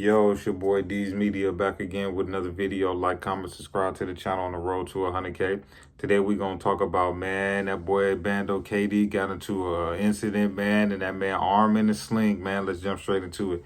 Yo, it's your boy D's Media back again with another video. Like, comment, subscribe to the channel on the road to 100K. Today we gonna talk about, man, that boy Bando KD got into an incident, man, and that man arm in a sling, man. Let's jump straight into it.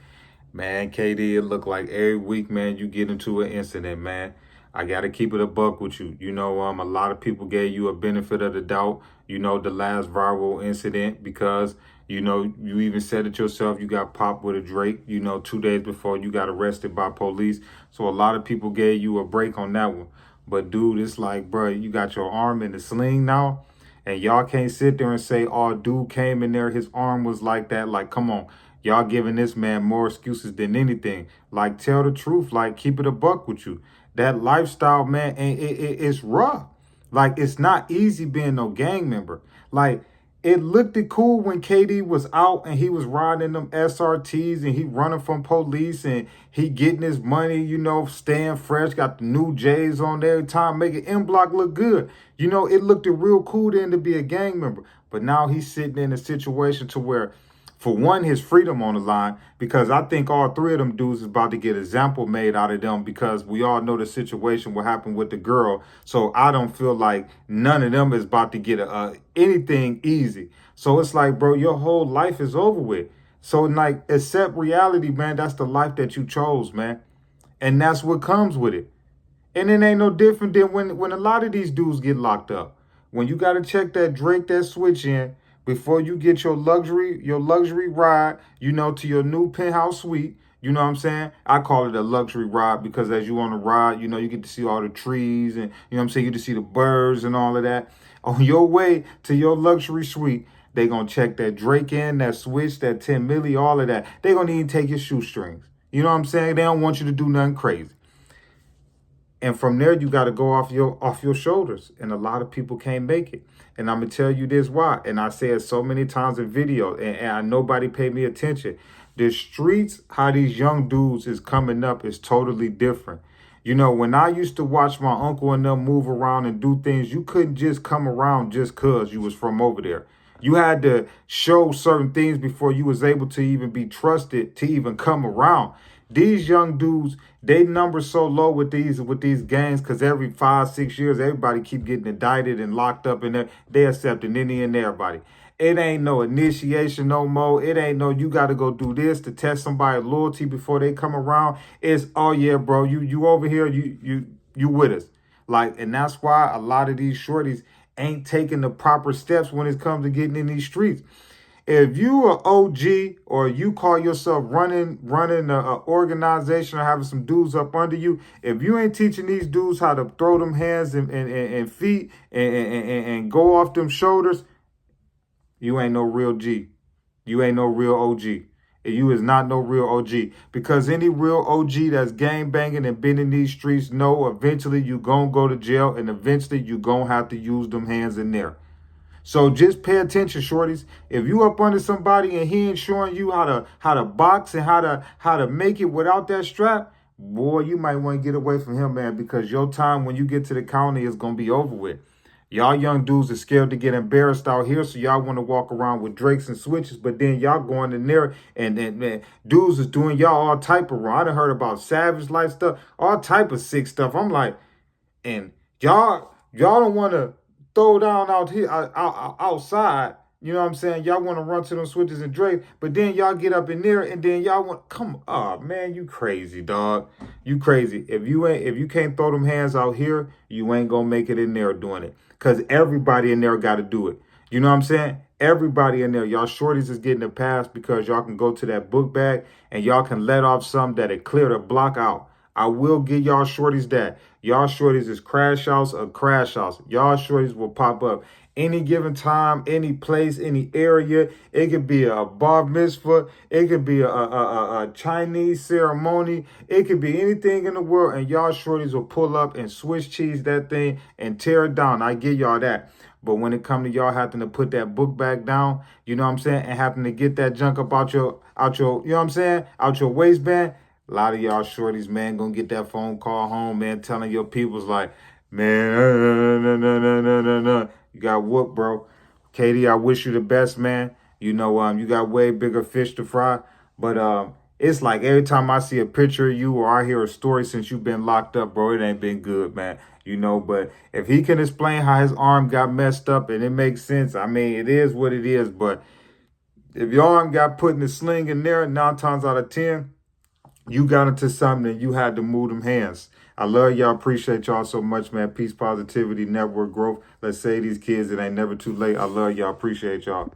Man, KD, it look like every week, man, you get into an incident, man. I gotta keep it a buck with you. A lot of people gave you a benefit of the doubt, the last viral incident because, you even said it yourself, you got popped with a Drake, 2 days before you got arrested by police. So a lot of people gave you a break on that one. But dude, it's like, bro, you got your arm in the sling now. And y'all can't sit there and say, oh, dude came in there, his arm was like that. Like, come on. Y'all giving this man more excuses than anything. Like, tell the truth. Like, keep it a buck with you. That lifestyle, man, and it's rough. Like, it's not easy being no gang member. Like, it looked cool when KD was out and he was riding them SRTs and he running from police and he getting his money, staying fresh, got the new J's on there every time, making M Block look good. It looked real cool then to be a gang member. But now he's sitting in a situation to where, for one, his freedom on the line, because I think all three of them dudes is about to get an example made out of them, because we all know the situation what happened with the girl. So I don't feel like none of them is about to get anything easy. So it's like, bro, your whole life is over with. So like, accept reality, man. That's the life that you chose, man. And that's what comes with it. And it ain't no different than when a lot of these dudes get locked up. When you got to check that Drake, that switch in before you get your luxury ride, to your new penthouse suite. You know what I'm saying? I call it a luxury ride because as you on the ride, you get to see all the trees and, you get to see the birds and all of that. On your way to your luxury suite, they going to check that Drake in, that switch, that 10 milli, all of that. They going to even take your shoestrings. You know what I'm saying? They don't want you to do nothing crazy. And from there, you got to go off your shoulders. And a lot of people can't make it. And I'm going to tell you this why. And I say it so many times in video, and nobody paid me attention. The streets, how these young dudes is coming up is totally different. When I used to watch my uncle and them move around and do things, you couldn't just come around just because you was from over there. You had to show certain things before you was able to even be trusted to even come around. These young dudes, they number so low with these gangs because every 5-6 years, everybody keep getting indicted and locked up, and they accepting any and everybody. It ain't no initiation no more. It ain't no you got to go do this to test somebody's loyalty before they come around. It's, oh yeah, bro, you over here, you with us. Like, and that's why a lot of these shorties ain't taking the proper steps when it comes to getting in these streets. If you are OG or you call yourself running an organization or having some dudes up under you, if you ain't teaching these dudes how to throw them hands and feet and go off them shoulders, you ain't no real G. You ain't no real OG. You is not no real OG. Because any real OG that's gang banging and been in these streets know eventually you gonna go to jail and eventually you gonna have to use them hands in there. So just pay attention, shorties. If you up under somebody and he ain't showing you how to box and how to make it without that strap, boy, you might want to get away from him, man, because your time when you get to the county is gonna be over with. Y'all young dudes are scared to get embarrassed out here, so y'all want to walk around with Drakes and switches, but then y'all going in there and dudes is doing y'all all type of wrong. I done heard about savage life stuff, all type of sick stuff. I'm like, and y'all don't want to throw down out here outside. You know what I'm saying? Y'all want to run to them switches and Drake, but then y'all get up in there and then y'all want come. Oh man, you crazy, dog. You crazy. If you can't throw them hands out here, you ain't gonna make it in there doing it. Cause everybody in there got to do it. You know what I'm saying? Everybody in there, y'all shorties is getting a pass because y'all can go to that book bag and y'all can let off some that it clear the block out. I will give y'all shorties that. Y'all shorties is crash house or crash house. Y'all shorties will pop up any given time, any place, any area. It could be a bar mitzvah. It could be a Chinese ceremony. It could be anything in the world. And y'all shorties will pull up and Swiss cheese that thing and tear it down. I give y'all that. But when it come to y'all having to put that book back down, you know what I'm saying, and having to get that junk up out your, you know what I'm saying, out your waistband, a lot of y'all shorties, man, gonna get that phone call home, man, telling your peoples like, man, no. You got whooped, bro. Katie, I wish you the best, man. You got way bigger fish to fry. But It's like every time I see a picture of you or I hear a story since you've been locked up, bro, it ain't been good, man. But if he can explain how his arm got messed up and it makes sense, I mean, it is what it is. But if your arm got put in the sling in there, 9 times out of 10, you got into something and you had to move them hands. I love y'all. Appreciate y'all so much, man. Peace, positivity, network growth. Let's say these kids, it ain't never too late. I love y'all. Appreciate y'all.